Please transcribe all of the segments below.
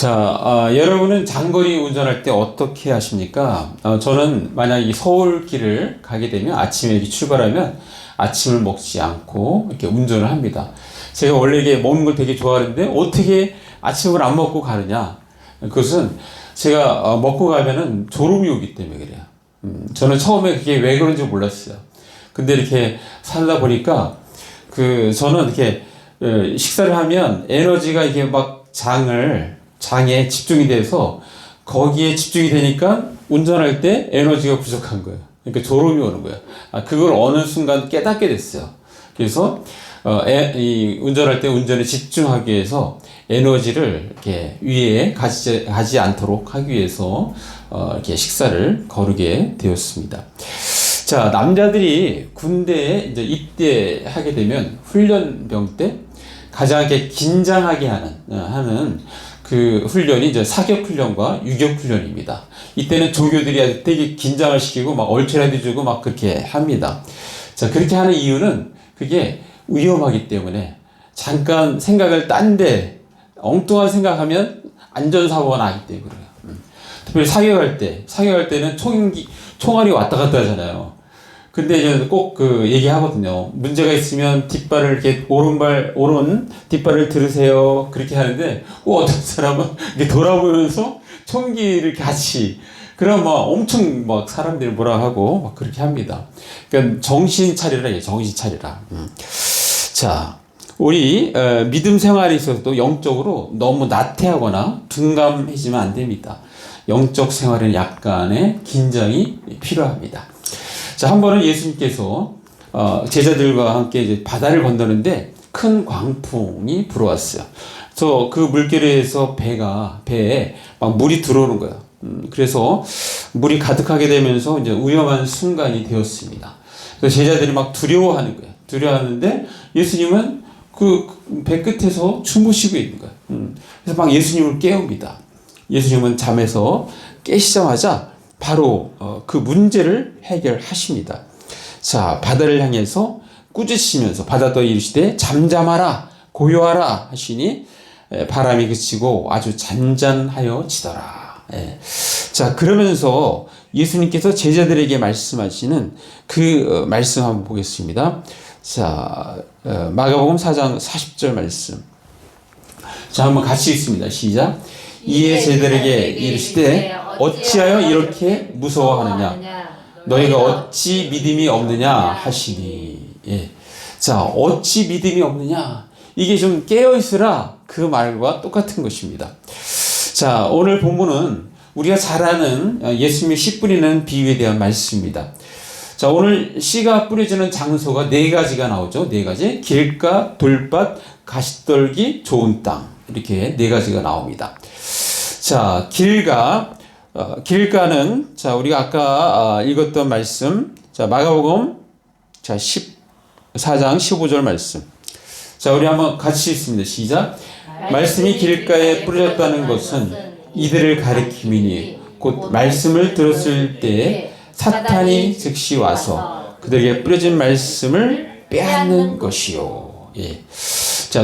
여러분은 장거리 운전할 때 어떻게 하십니까? 저는 만약 이 서울길을 가게 되면 아침에 이렇게 출발하면 아침을 먹지 않고 이렇게 운전을 합니다. 제가 원래 이게 먹는 걸 되게 좋아하는데 어떻게 아침을 안 먹고 가느냐? 그것은 제가 먹고 가면은 졸음이 오기 때문에 그래요. 저는 처음에 그게 왜 그런지 몰랐어요. 근데 이렇게 살다 보니까 저는 이렇게 식사를 하면 에너지가 이게 막 장에 집중이 돼서 거기에 집중이 되니까 운전할 때 에너지가 부족한 거예요. 그러니까 졸음이 오는 거예요. 그걸 어느 순간 깨닫게 됐어요. 그래서 운전할 때 운전에 집중하기 위해서 에너지를 이렇게 위에 가지 않도록 하기 위해서 이렇게 식사를 거르게 되었습니다. 남자들이 군대에 이제 입대하게 되면 훈련병 때 가장 이렇게 긴장하게 하는 그 훈련이 이제 사격 훈련과 유격 훈련입니다. 이때는 조교들이 되게 긴장을 시키고 막 얼차려도 주고 막 그렇게 합니다. 그렇게 하는 이유는 그게 위험하기 때문에 잠깐 생각을 딴 데 엉뚱한 생각하면 안전사고가 나기 때문에 그래요. 특별히 사격할 때는 총알이 왔다 갔다 하잖아요. 근데 이제 꼭 얘기하거든요. 문제가 있으면 뒷발을 이렇게 오른 뒷발을 들으세요. 그렇게 하는데, 어떤 사람은 이렇게 돌아보면서 총기를 같이, 그럼 막 엄청 막 사람들이 뭐라 하고 막 그렇게 합니다. 그러니까 정신 차리라, 정신 차리라. 우리 믿음 생활에 있어서도 영적으로 너무 나태하거나 둔감해지면 안 됩니다. 영적 생활에는 약간의 긴장이 필요합니다. 한 번은 예수님께서 제자들과 함께 이제 바다를 건너는데 큰 광풍이 불어왔어요. 그래서 그 물결에서 배에 막 물이 들어오는 거예요. 그래서 물이 가득하게 되면서 이제 위험한 순간이 되었습니다. 그래서 제자들이 막 두려워하는 거예요. 두려워하는데 예수님은 그 배 끝에서 주무시고 있는 거예요. 그래서 막 예수님을 깨웁니다. 예수님은 잠에서 깨시자마자 바로 그 문제를 해결하십니다. 바다를 향해서 꾸짖으시면서 바다도 이르시되 잠잠하라 고요하라 하시니 바람이 그치고 아주 잔잔하여지더라. 그러면서 예수님께서 제자들에게 말씀하시는 그 말씀 한번 보겠습니다. 마가복음 4장 40절 말씀. 한번 같이 읽습니다. 시작. 이에 제자들에게 이르시되 어찌하여 이렇게 무서워하느냐? 너희가 어찌 믿음이 없느냐 하시니. 어찌 믿음이 없느냐? 이게 좀 깨어있으라 그 말과 똑같은 것입니다. 오늘 본문은 우리가 잘 아는 예수님의 씨 뿌리는 비유에 대한 말씀입니다. 오늘 씨가 뿌려지는 장소가 네 가지가 나오죠. 네 가지. 길가, 돌밭, 가시떨기, 좋은 땅. 이렇게 네 가지가 나옵니다. 길가는, 우리가 아까 읽었던 말씀, 마가복음, 14장 15절 말씀. 우리 한번 같이 읽습니다. 시작. 말씀이 길가에 뿌려졌다는 것은 이들을 가리킴이니, 곧 말씀을 들었을 때 사탄이 즉시 와서 그들에게 뿌려진 말씀을 빼앗는 것이요.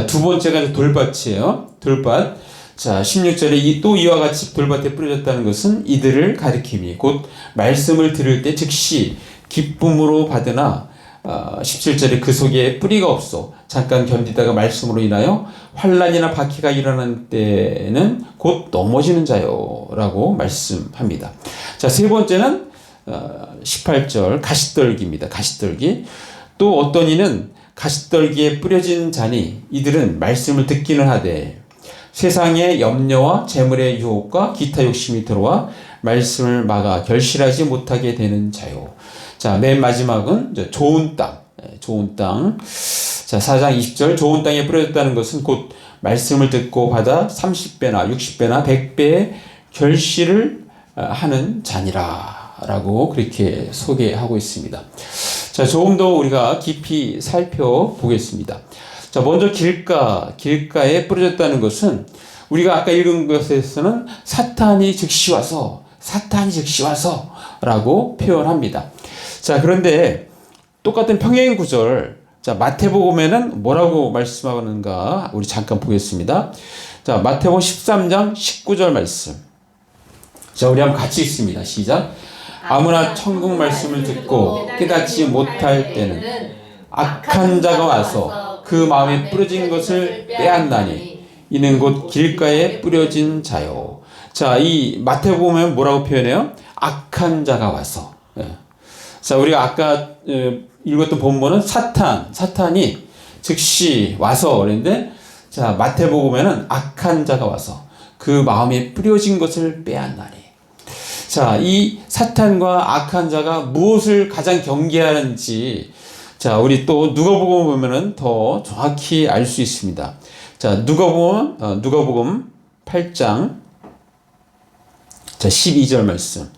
두 번째가 돌밭이에요. 돌밭. 16절에 또 이와 같이 돌밭에 뿌려졌다는 것은 이들을 가리킴이 곧 말씀을 들을 때 즉시 기쁨으로 받으나 17절에 그 속에 뿌리가 없어 잠깐 견디다가 말씀으로 인하여 환난이나 박해가 일어나는 때는 곧 넘어지는 자요 라고 말씀합니다. 세 번째는 18절 가시떨기입니다. 가시떨기. 또 어떤 이는 가시떨기에 뿌려진 자니 이들은 말씀을 듣기는 하되 세상의 염려와 재물의 유혹과 기타 욕심이 들어와 말씀을 막아 결실하지 못하게 되는 자요. 맨 마지막은 좋은 땅. 좋은 땅. 4장 20절 좋은 땅에 뿌려졌다는 것은 곧 말씀을 듣고 받아 30배나 60배나 100배의 결실을 하는 자니라 라고 그렇게 소개하고 있습니다. 조금 더 우리가 깊이 살펴보겠습니다. 먼저 길가에 뿌려졌다는 것은 우리가 아까 읽은 것에서는 사탄이 즉시 와서 라고 표현합니다. 그런데 똑같은 평행 구절, 마태복음에는 뭐라고 말씀하는가 우리 잠깐 보겠습니다. 자, 마태복음 13장 19절 말씀. 자, 우리 한번 같이 읽습니다. 시작. 아무나 천국 말씀을 듣고 깨닫지 못할 때는 악한 자가 와서 그 마음에 뿌려진 것을 빼앗나니 이는 곧 길가에 뿌려진 자요. 자, 이 마태복음에 뭐라고 표현해요? 악한 자가 와서. 자, 우리가 아까 읽었던 본문은 사탄이 즉시 와서 그랬는데, 자, 마태복음에는 악한 자가 와서 그 마음에 뿌려진 것을 빼앗나니. 자, 이 사탄과 악한 자가 무엇을 가장 경계하는지, 자, 우리 또 누가복음 보면은 더 정확히 알 수 있습니다. 자, 누가복음 8장, 자, 12절 말씀.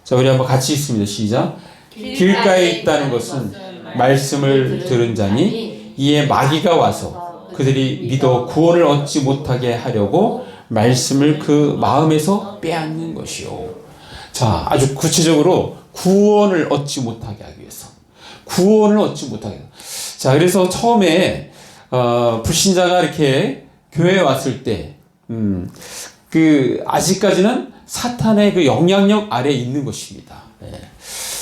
자, 우리 한번 같이 읽습니다. 시작. 길가에 있다는 것은 말씀을 들은 자니 이에 마귀가 와서 그들이 믿어 구원을 얻지 못하게 하려고 말씀을 그 마음에서 빼앗는 것이요. 자, 아주 구체적으로 구원을 얻지 못하게 하기 위해서. 구원을 얻지 못하게. 자, 그래서 처음에 불신자가 이렇게 교회에 왔을 때, 아직까지는 사탄의 그 영향력 아래에 있는 것입니다.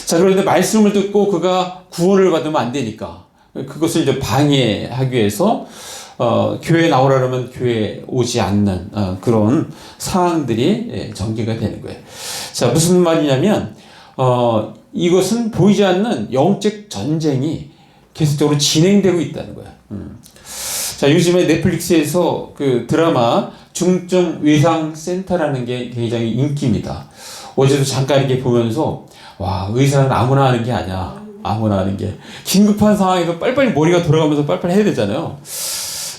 자, 그런데 말씀을 듣고 그가 구원을 받으면 안 되니까 그것을 이제 방해하기 위해서 교회에 나오라면 교회에 오지 않는 그런 상황들이 전개가 되는 거예요. 자, 무슨 말이냐면 이것은 보이지 않는 영적 전쟁이 계속적으로 진행되고 있다는 거예요. 자, 요즘에 넷플릭스에서 그 드라마 중증 외상 센터라는 게 굉장히 인기입니다. 어제도 잠깐 이렇게 보면서 와, 의사는 아무나 하는 게 아니야. 아무나 하는 게. 긴급한 상황에서 빨리빨리 머리가 돌아가면서 빨리빨리 해야 되잖아요.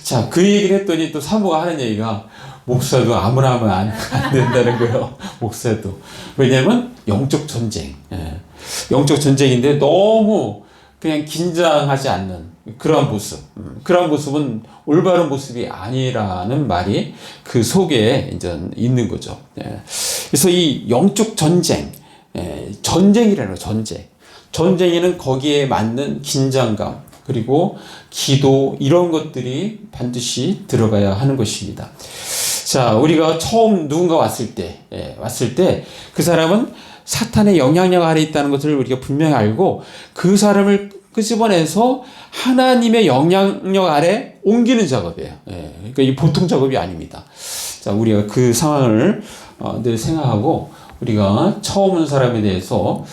자, 그 얘기를 했더니 또 사모가 하는 얘기가 목사도 아무나 하면 안 된다는 거예요. 목사도. 왜냐면 영적 전쟁. 영적 전쟁인데 너무 그냥 긴장하지 않는 그러한 모습. 그러한 모습은 올바른 모습이 아니라는 말이 그 속에 이제 있는 거죠. 그래서 이 영적 전쟁, 전쟁이라는 전쟁. 전쟁에는 거기에 맞는 긴장감, 그리고 기도, 이런 것들이 반드시 들어가야 하는 것입니다. 자, 우리가 처음 누군가 왔을 때 그 사람은 사탄의 영향력 아래 있다는 것을 우리가 분명히 알고 그 사람을 끄집어내서 하나님의 영향력 아래 옮기는 작업이에요. 그러니까 이 보통 작업이 아닙니다. 자, 우리가 그 상황을 늘 생각하고 우리가 처음 온 사람에 대해서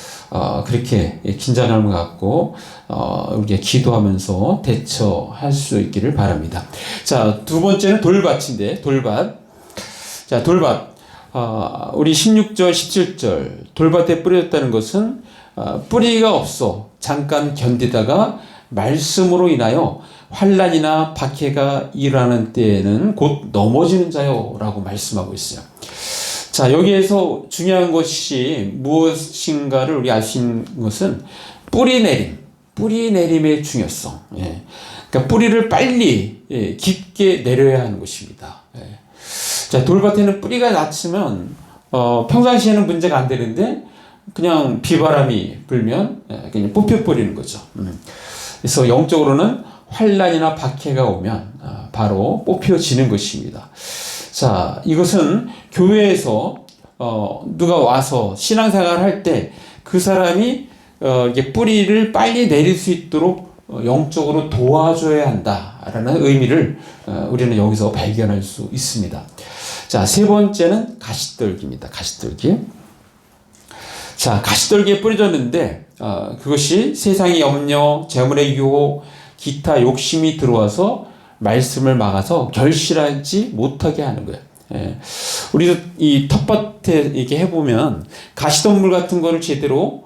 그렇게 긴장감을 갖고 우리가 기도하면서 대처할 수 있기를 바랍니다. 자, 두 번째는 돌밭인데, 돌밭. 자, 돌밭. 우리 16절, 17절. 돌밭에 뿌려졌다는 것은 뿌리가 없어 잠깐 견디다가 말씀으로 인하여 환난이나 박해가 일어나는 때에는 곧 넘어지는 자요라고 말씀하고 있어요. 자, 여기에서 중요한 것이 무엇인가를 우리 알 수 있는 것은 뿌리 내림의 중요성. 그러니까 뿌리를 빨리 깊게 내려야 하는 것입니다. 자, 돌밭에는 뿌리가 낮으면 평상시에는 문제가 안 되는데 그냥 비바람이 불면 그냥 뽑혀버리는 거죠. 그래서 영적으로는 환난이나 박해가 오면 바로 뽑혀지는 것입니다. 자, 이것은 교회에서 누가 와서 신앙생활을 할 때 그 사람이 이게 뿌리를 빨리 내릴 수 있도록 영적으로 도와줘야 한다라는 의미를 우리는 여기서 발견할 수 있습니다. 자, 세 번째는 가시떨기입니다. 가시떨기. 자, 가시떨기에 뿌려졌는데 그것이 세상의 염려, 재물의 유혹, 기타 욕심이 들어와서 말씀을 막아서 결실하지 못하게 하는 거예요. 우리도 이 텃밭에 이렇게 해보면 가시덤불 같은 거를 제대로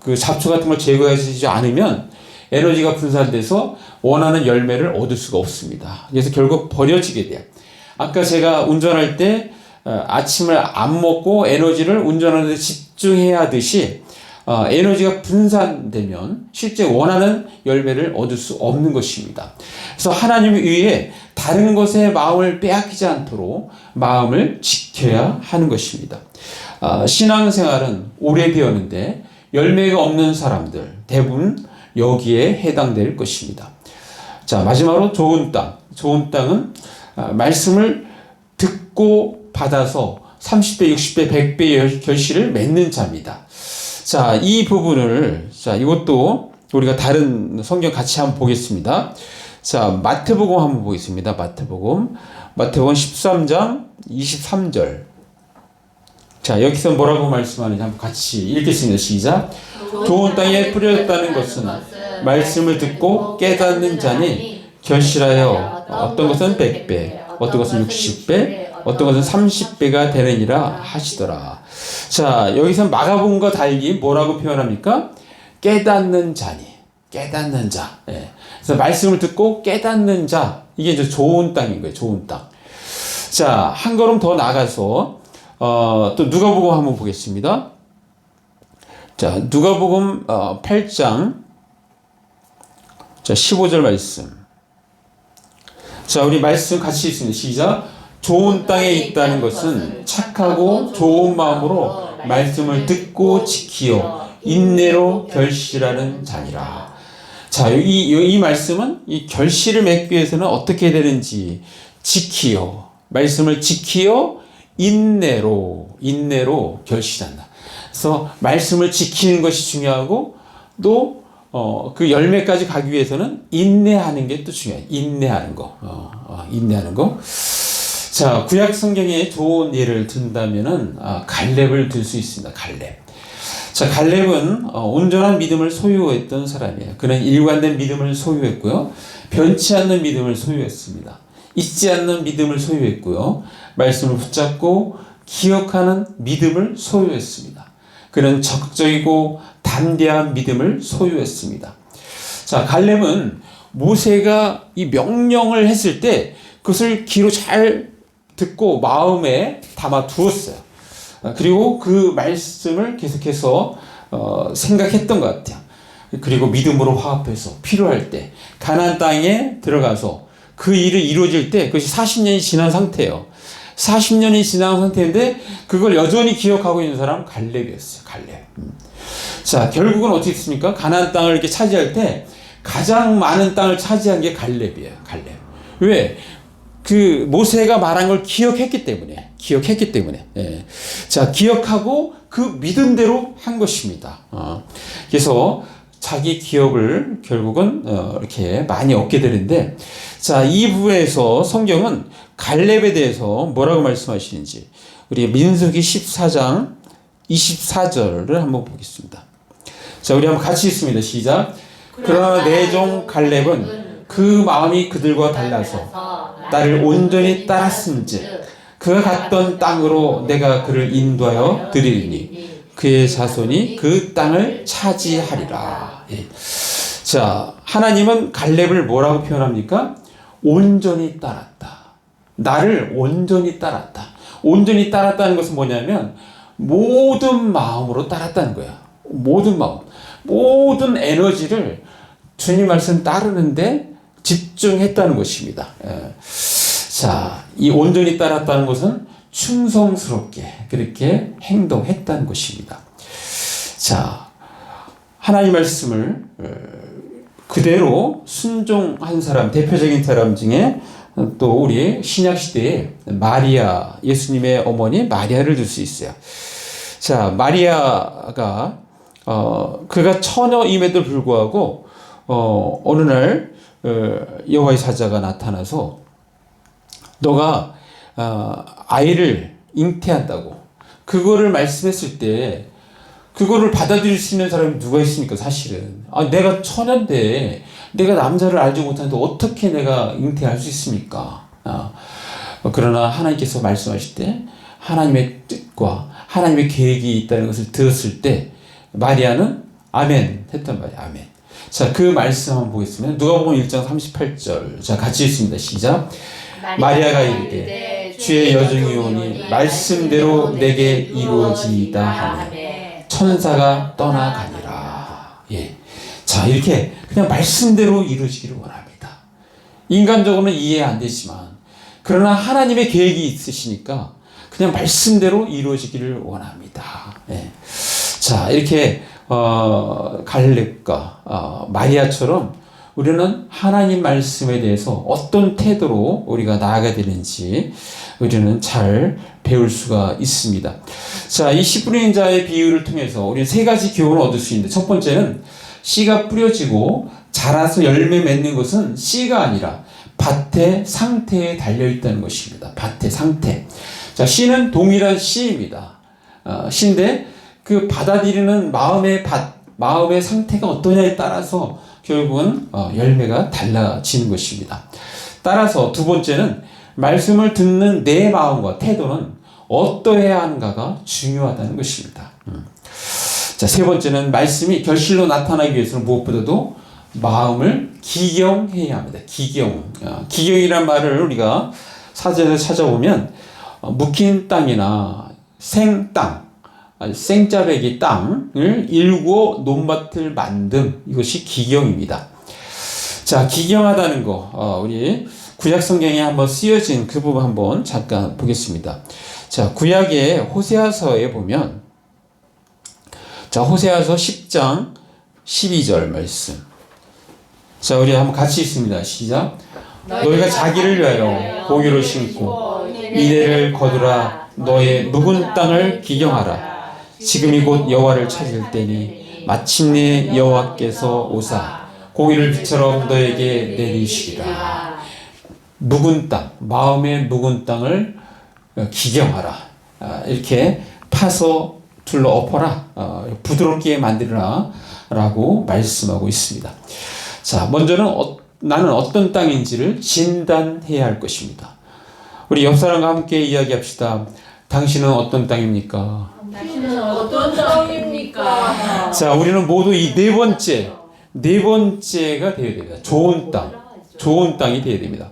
그 잡초 같은 걸 제거하지 않으면 에너지가 분산돼서 원하는 열매를 얻을 수가 없습니다. 그래서 결국 버려지게 돼요. 아까 제가 운전할 때 아침을 안 먹고 에너지를 운전하는 데 집중해야 하듯이 에너지가 분산되면 실제 원하는 열매를 얻을 수 없는 것입니다. 그래서 하나님을 위해 다른 것에 마음을 빼앗기지 않도록 마음을 지켜야 하는 것입니다. 신앙생활은 오래되었는데 열매가 없는 사람들 대부분 여기에 해당될 것입니다. 자, 마지막으로 좋은 땅. 좋은 땅은 말씀을 듣고 받아서 30배, 60배, 100배의 결실을 맺는 자입니다. 자, 이 부분을, 자, 이것도 우리가 다른 성경 같이 한번 보겠습니다. 자, 마태복음 한번 보겠습니다. 마태복음 13장 23절. 자, 여기서 뭐라고 말씀하는지 한번 같이 읽겠습니다. 시작. 좋은 땅에 뿌려졌다는 것은 말씀을 듣고 깨닫는 자니 결실하여 어떤 것은 100배, 어떤 것은 60배, 어떤 것은 30배가 되느니라 하시더라. 자, 여기서 마가복음과 달리 뭐라고 표현합니까? 깨닫는 자니, 깨닫는 자. 예. 그래서 말씀을 듣고 깨닫는 자, 이게 이제 좋은 땅인 거예요. 좋은 땅. 자, 한 걸음 더 나가서 또 누가복음 한번 보겠습니다. 자, 누가복음 8장 자 15절 말씀. 자, 우리 말씀 같이 읽습니다. 시작. 좋은 땅에 있다는 것은 착하고 좋은 마음으로 말씀을 듣고 지키어 인내로 결실하는 자니라. 자, 이 말씀은 이 결실을 맺기 위해서는 어떻게 되는지 지키어, 말씀을 지키어 인내로 결실한다. 그래서 말씀을 지키는 것이 중요하고 또 그 열매까지 가기 위해서는 인내하는 게 또 중요해요. 인내하는 거. 인내하는 거. 자, 구약 성경에 좋은 예를 든다면은 갈렙을 들 수 있습니다. 갈렙. 자, 갈렙은 온전한 믿음을 소유했던 사람이에요. 그는 일관된 믿음을 소유했고요. 변치 않는 믿음을 소유했습니다. 잊지 않는 믿음을 소유했고요. 말씀을 붙잡고 기억하는 믿음을 소유했습니다. 그는 적극적이고 담대한 믿음을 소유했습니다. 자, 갈렙은 모세가 이 명령을 했을 때 그것을 귀로 잘 듣고 마음에 담아 두었어요. 그리고 그 말씀을 계속해서 생각했던 것 같아요. 그리고 믿음으로 화합해서 필요할 때 가나안 땅에 들어가서 그 일을 이루어질 때 그것이 40년이 지난 상태예요. 40년이 지난 상태인데 그걸 여전히 기억하고 있는 사람은 갈렙이었어요. 갈렙. 자, 결국은 어떻게 됐습니까? 가나안 땅을 이렇게 차지할 때 가장 많은 땅을 차지한 게 갈렙이에요. 갈렙. 왜? 그 모세가 말한 걸 기억했기 때문에. 예. 자, 기억하고 그 믿음대로 한 것입니다. 그래서 자기 기억을 결국은 이렇게 많이 얻게 되는데, 자, 이 부분에서 성경은 갈렙에 대해서 뭐라고 말씀하시는지 우리 민수기 14장 24절을 한번 보겠습니다. 자, 우리 한번 같이 읽습니다. 시작. 그러나 내 종 갈렙은 그 마음이 그들과 달라서 나를 온전히 따랐은즉 그가 갔던 땅으로 내가 그를 인도하여 드리리니 그의 자손이 그 땅을 차지하리라. 예. 자, 하나님은 갈렙을 뭐라고 표현합니까? 온전히 따랐다. 나를 온전히 따랐다. 온전히 따랐다는 것은 뭐냐면 모든 마음으로 따랐다는 거야. 모든 마음, 모든 에너지를 주님 말씀 따르는데 집중했다는 것입니다. 예. 자, 이 온전히 따랐다는 것은 충성스럽게 그렇게 행동했다는 것입니다. 자, 하나님 말씀을 그대로 순종한 사람, 대표적인 사람 중에 또 우리 신약시대에 마리아, 예수님의 어머니 마리아를 들 수 있어요. 자, 마리아가 그가 처녀임에도 불구하고 어느 날 여호와의 사자가 나타나서 너가 아이를 잉태한다고 그거를 말씀했을 때 그거를 받아들일 수 있는 사람이 누가 있습니까? 사실은 내가 처녀인데 내가 남자를 알지 못하는데 어떻게 내가 잉태할 수 있습니까? 그러나 하나님께서 말씀하실 때 하나님의 뜻과 하나님의 계획이 있다는 것을 들었을 때 마리아는 아멘 했단 말이에요. 아멘. 자, 그 말씀 한번 보겠습니다. 누가복음 1장 38절. 자, 같이 읽습니다. 시작. 마리아가 이르되 주의 여종이 오니 말씀대로 내게 이루어지이다 하니 천사가 떠나가니라. 예. 자, 이렇게 그냥 말씀대로 이루어지기를 원합니다. 인간적으로는 이해 안 되지만 그러나 하나님의 계획이 있으시니까 그냥 말씀대로 이루어지기를 원합니다. 예. 자, 이렇게 갈렙과 마리아처럼 우리는 하나님 말씀에 대해서 어떤 태도로 우리가 나아가야 되는지 우리는 잘 배울 수가 있습니다. 자, 이 씨 뿌리는 자의 비유를 통해서 우리는 세 가지 교훈을 얻을 수 있는데, 첫 번째는 씨가 뿌려지고 자라서 열매 맺는 것은 씨가 아니라 밭의 상태에 달려있다는 것입니다. 밭의 상태. 자, 씨는 동일한 씨입니다. 씨인데 그 받아들이는 마음의 상태가 어떠냐에 따라서 결국은 열매가 달라지는 것입니다. 따라서 두 번째는 말씀을 듣는 내 마음과 태도는 어떠해야 하는가가 중요하다는 것입니다. 자, 세 번째는 말씀이 결실로 나타나기 위해서는 무엇보다도 마음을 기경해야 합니다. 기경이란 말을 우리가 사전에 찾아보면 묵힌 땅이나 생땅, 생짜배기 땅을 일구어 논밭을 만듦, 이것이 기경입니다. 자, 기경하다는 거, 우리 구약 성경에 한번 쓰여진 그 부분 한번 잠깐 보겠습니다. 자, 구약의 호세아서에 보면, 자, 호세아서 10장 12절 말씀. 자, 우리 한번 같이 읽습니다. 시작. 너희가 자기를 위하여 공유를 심고 이래를 거두라. 너의 묵은 땅을 기경하라. 지금이 곧 여호와를 찾을 때니 마침내 여호와께서 오사 공의를 빛처럼 너에게 내리시리라. 묵은 땅, 마음의 묵은 땅을 기경하라. 이렇게 파서 둘러 엎어라. 부드럽게 만들어라. 라고 말씀하고 있습니다. 자, 먼저는 나는 어떤 땅인지를 진단해야 할 것입니다. 우리 옆 사람과 함께 이야기합시다. 당신은 어떤 땅입니까? 당신은 어떤 땅입니까? 자, 우리는 모두 이 네 번째가 되어야 됩니다. 좋은 땅이 되어야 됩니다.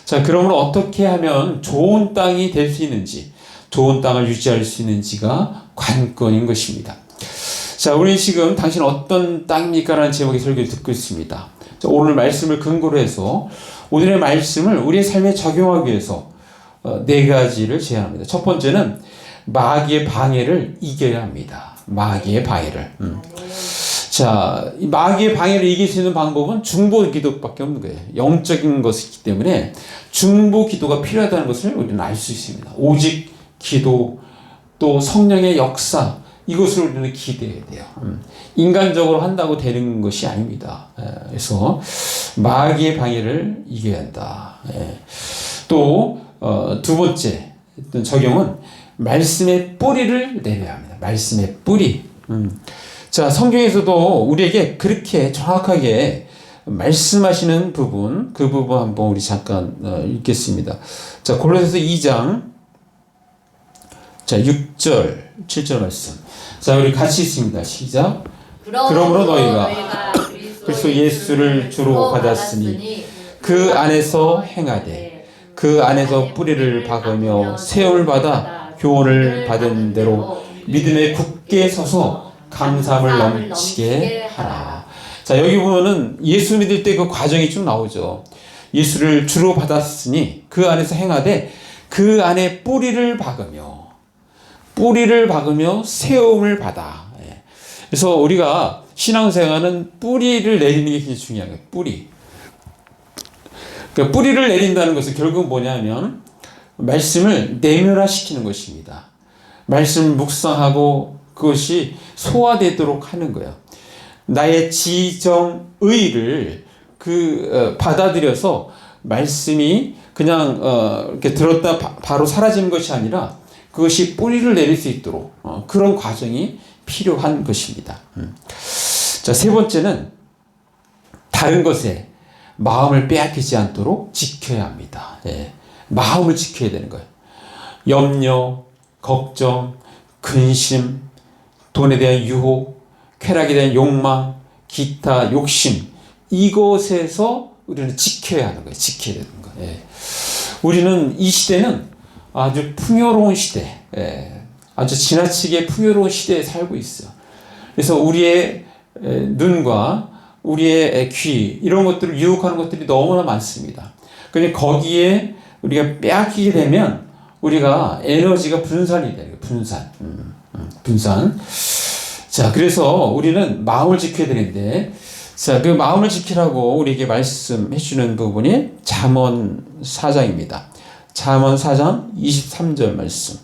자, 그러면 어떻게 하면 좋은 땅이 될 수 있는지, 좋은 땅을 유지할 수 있는지가 관건인 것입니다. 자, 우리 지금 당신 어떤 땅입니까? 라는 제목의 설교를 듣고 있습니다. 자, 오늘 말씀을 근거로 해서 오늘의 말씀을 우리의 삶에 적용하기 위해서 네 가지를 제안합니다. 첫 번째는 마귀의 방해를 이겨야 합니다. 마귀의 방해를. 자, 이 마귀의 방해를 이길 수 있는 방법은 중보 기도밖에 없는 거예요. 영적인 것이기 때문에 중보 기도가 필요하다는 것을 우리는 알 수 있습니다. 오직 기도, 또 성령의 역사, 이것을 우리는 기대해야 돼요. 인간적으로 한다고 되는 것이 아닙니다. 그래서 마귀의 방해를 이겨야 한다. 또 두 번째 적용은 말씀의 뿌리를 내려야 합니다. 말씀의 뿌리. 자, 성경에서도 우리에게 그렇게 정확하게 말씀하시는 부분, 그 부분 한번 우리 잠깐 읽겠습니다. 자, 골로새서 2장 자, 6절, 7절 말씀. 자, 우리 같이 읽습니다. 시작. 그러므로 너희가 그리스도 예수를 주로 받았으니 그 안에서 행하되 그 안에서 뿌리를 박으며 세움을 받아 교훈을 받은 대로 믿음에 굳게 서서 감사함을 넘치게 하라. 자, 여기 보면은 예수 믿을 때 그 과정이 쭉 나오죠. 예수를 주로 받았으니 그 안에서 행하되 그 안에 뿌리를 박으며 세움을 받아. 그래서 우리가 신앙생활은 뿌리를 내리는 게 굉장히 중요한 거예요. 그러니까 뿌리를 내린다는 것은 결국 뭐냐면 말씀을 내면화시키는 것입니다. 말씀을 묵상하고 그것이 소화되도록 하는 거예요. 나의 지정의를 받아들여서 말씀이 그냥 이렇게 들었다 바로 사라지는 것이 아니라 그것이 뿌리를 내릴 수 있도록 그런 과정이 필요한 것입니다. 자, 세 번째는 다른 것에 마음을 빼앗기지 않도록 지켜야 합니다. 마음을 지켜야 되는 거예요. 염려, 걱정, 근심, 돈에 대한 유혹, 쾌락에 대한 욕망, 기타, 욕심, 이것에서 우리는 지켜야 하는 거예요. 지켜야 되는 거예요. 우리는 이 시대는 아주 풍요로운 시대, 아주 지나치게 풍요로운 시대에 살고 있어요. 그래서 우리의 눈과 우리의 귀, 이런 것들을 유혹하는 것들이 너무나 많습니다. 그런데 거기에 우리가 빼앗기게 되면 우리가 에너지가 분산이 돼요. 분산. 자, 그래서 우리는 마음을 지켜야 되는데, 자, 그 마음을 지키라고 우리에게 말씀해 주는 부분이 잠언 4장입니다. 잠언 4장 23절 말씀.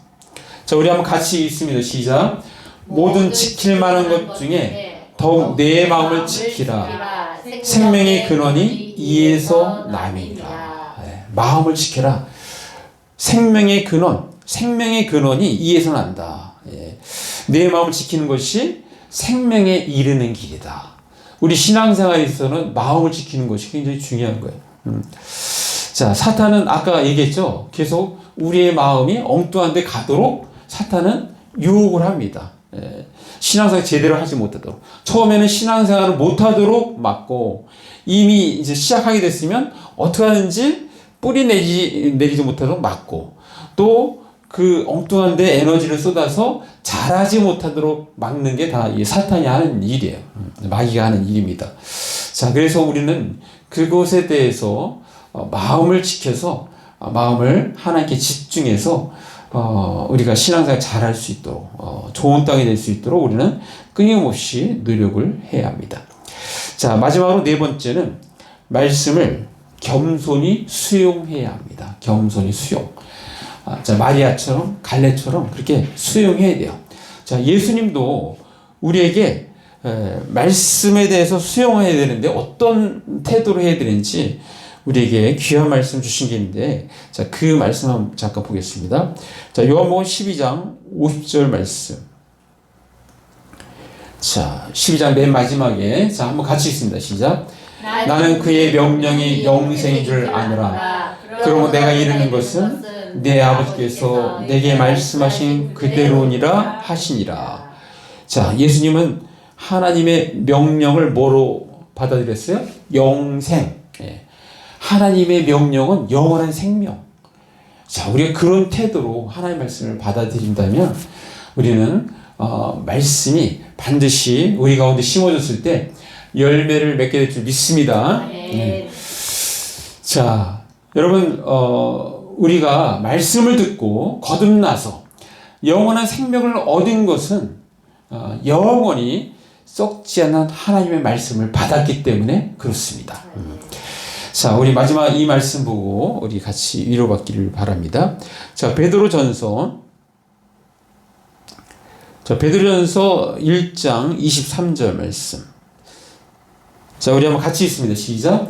자, 우리 한번 같이 읽습니다. 시작. 모든 지킬 만한 것 중에 더욱 내 마음을 지키라. 생명의 근원이 이에서 남이니라. 네, 마음을 지켜라. 생명의 근원이 이에서 난다. 예. 내 마음을 지키는 것이 생명에 이르는 길이다. 우리 신앙생활에서는 마음을 지키는 것이 굉장히 중요한 거예요. 자, 사탄은 아까 얘기했죠. 계속 우리의 마음이 엉뚱한 데 가도록 사탄은 유혹을 합니다. 예. 신앙생활 제대로 하지 못하도록. 처음에는 신앙생활을 못하도록 막고, 이미 이제 시작하게 됐으면 어떻게 하는지 뿌리 내리지 못하도록 막고, 또 그 엉뚱한 데 에너지를 쏟아서 잘하지 못하도록 막는 게 다 사탄이 하는 일이에요. 마귀가 하는 일입니다. 자, 그래서 우리는 그것에 대해서 마음을 지켜서, 마음을 하나님께 집중해서 우리가 신앙생활 잘할 수 있도록, 좋은 땅이 될 수 있도록 우리는 끊임없이 노력을 해야 합니다. 자, 마지막으로 네 번째는 말씀을 겸손히 수용해야 합니다. 겸손히 수용. 자, 마리아처럼 갈렙처럼 그렇게 수용해야 돼요. 자, 예수님도 우리에게 말씀에 대해서 수용해야 되는데 어떤 태도로 해야 되는지 우리에게 귀한 말씀 주신 게 있는데, 자, 그 말씀 한번 잠깐 보겠습니다. 자, 요한복음 12장 50절 말씀. 자, 12장 맨 마지막에, 자, 한번 같이 읽습니다. 시작. 나는 그의 명령이 영생인 줄 아노라. 그러므로 내가 이르는 것은 내 아버지께서 내게 말씀하신 그대로니라 하시니라. 자, 예수님은 하나님의 명령을 뭐로 받아들였어요? 영생. 예. 하나님의 명령은 영원한 생명. 자, 우리가 그런 태도로 하나님의 말씀을 받아들인다면 우리는 말씀이 반드시 우리 가운데 심어졌을 때 열매를 맺게 될 줄 믿습니다. 자, 여러분, 우리가 말씀을 듣고 거듭나서 영원한 생명을 얻은 것은 영원히 썩지 않는 하나님의 말씀을 받았기 때문에 그렇습니다. 자, 우리 마지막 이 말씀 보고 우리 같이 위로받기를 바랍니다. 자, 베드로전서 1장 23절 말씀. 자, 우리 한번 같이 읽습니다. 시작.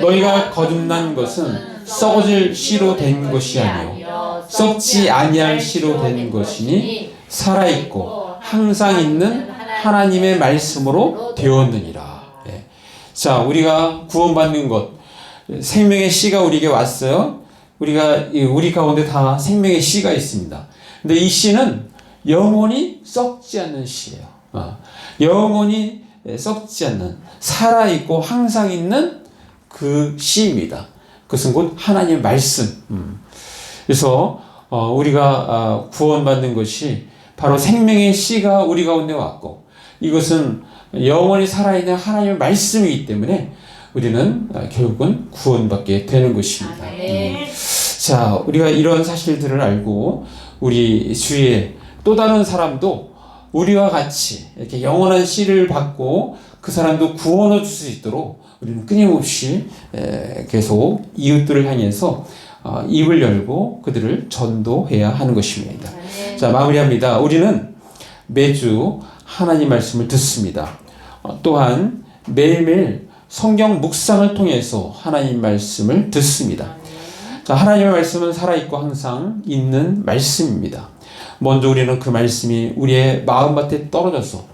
너희가 거듭난 것은 썩어질 씨로 된 것이 아니요 썩지 아니할 씨로 된 것이니 살아있고 항상 있는 하나님의 말씀으로 되었느니라. 예. 자, 우리가 구원받는 것, 생명의 씨가 우리에게 왔어요. 우리 가운데 다 생명의 씨가 있습니다. 근데 이 씨는 영원히 썩지 않는 씨예요. 영원히 썩지 않는, 살아있고 항상 있는 그 씨입니다. 그것은 곧 하나님의 말씀. 그래서 우리가 구원받는 것이 바로 생명의 씨가 우리 가운데 왔고, 이것은 영원히 살아있는 하나님의 말씀이기 때문에 우리는 결국은 구원받게 되는 것입니다. 자, 우리가 이런 사실들을 알고 우리 주위에 또 다른 사람도 우리와 같이 이렇게 영원한 씨를 받고 그 사람도 구원을 줄 수 있도록 우리는 끊임없이 계속 이웃들을 향해서 입을 열고 그들을 전도해야 하는 것입니다. 자, 마무리합니다. 우리는 매주 하나님 말씀을 듣습니다. 또한 매일매일 성경 묵상을 통해서 하나님 말씀을 듣습니다. 자, 하나님의 말씀은 살아있고 항상 있는 말씀입니다. 먼저 우리는 그 말씀이 우리의 마음밭에 떨어져서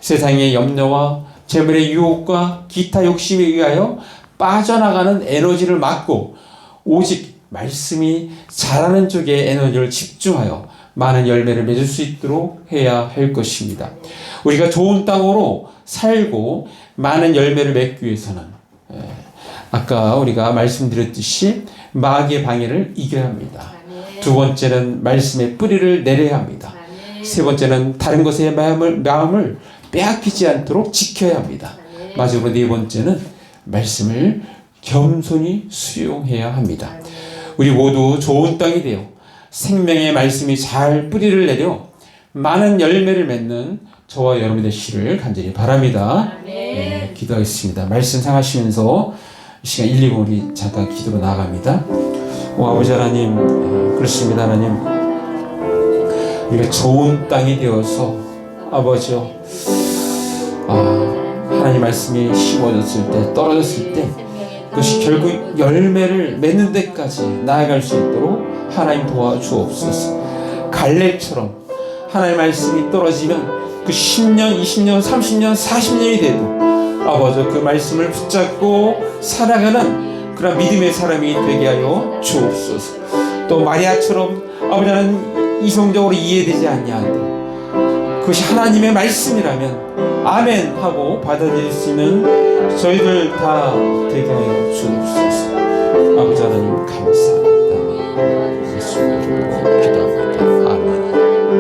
세상의 염려와 재물의 유혹과 기타 욕심에 의하여 빠져나가는 에너지를 막고 오직 말씀이 자라는 쪽에 에너지를 집중하여 많은 열매를 맺을 수 있도록 해야 할 것입니다. 우리가 좋은 땅으로 살고 많은 열매를 맺기 위해서는 아까 우리가 말씀드렸듯이 마귀의 방해를 이겨야 합니다. 두 번째는 말씀의 뿌리를 내려야 합니다. 세 번째는 다른 것에 마음을 빼앗기지 않도록 지켜야 합니다. 마지막으로 네 번째는 말씀을 겸손히 수용해야 합니다. 우리 모두 좋은 땅이 되어 생명의 말씀이 잘 뿌리를 내려 많은 열매를 맺는 저와 여러분의 되시기를 간절히 바랍니다. 기도하겠습니다. 말씀 상하시면서 이 시간 1, 2분 우리 잠깐 기도로 나아갑니다. 아버지 하나님, 그렇습니다. 하나님, 우리가 좋은 땅이 되어서 아버지요, 하나님 말씀이 심어졌을 때, 떨어졌을 때 그것이 결국 열매를 맺는 데까지 나아갈 수 있도록 하나님 도와주옵소서. 갈렙처럼 하나님 말씀이 떨어지면 그 10년, 20년, 30년, 40년이 돼도 아버지 그 말씀을 붙잡고 살아가는 그런 믿음의 사람이 되게 하여 주옵소서. 또 마리아처럼 아버지 하나님 이성적으로 이해되지 않냐도 그것이 하나님의 말씀이라면 아멘 하고 받아들일 수 있는 저희들 다 되게 하여 주옵소서. 아버지 하나님 감사합니다. 예수님으로 기도합니다.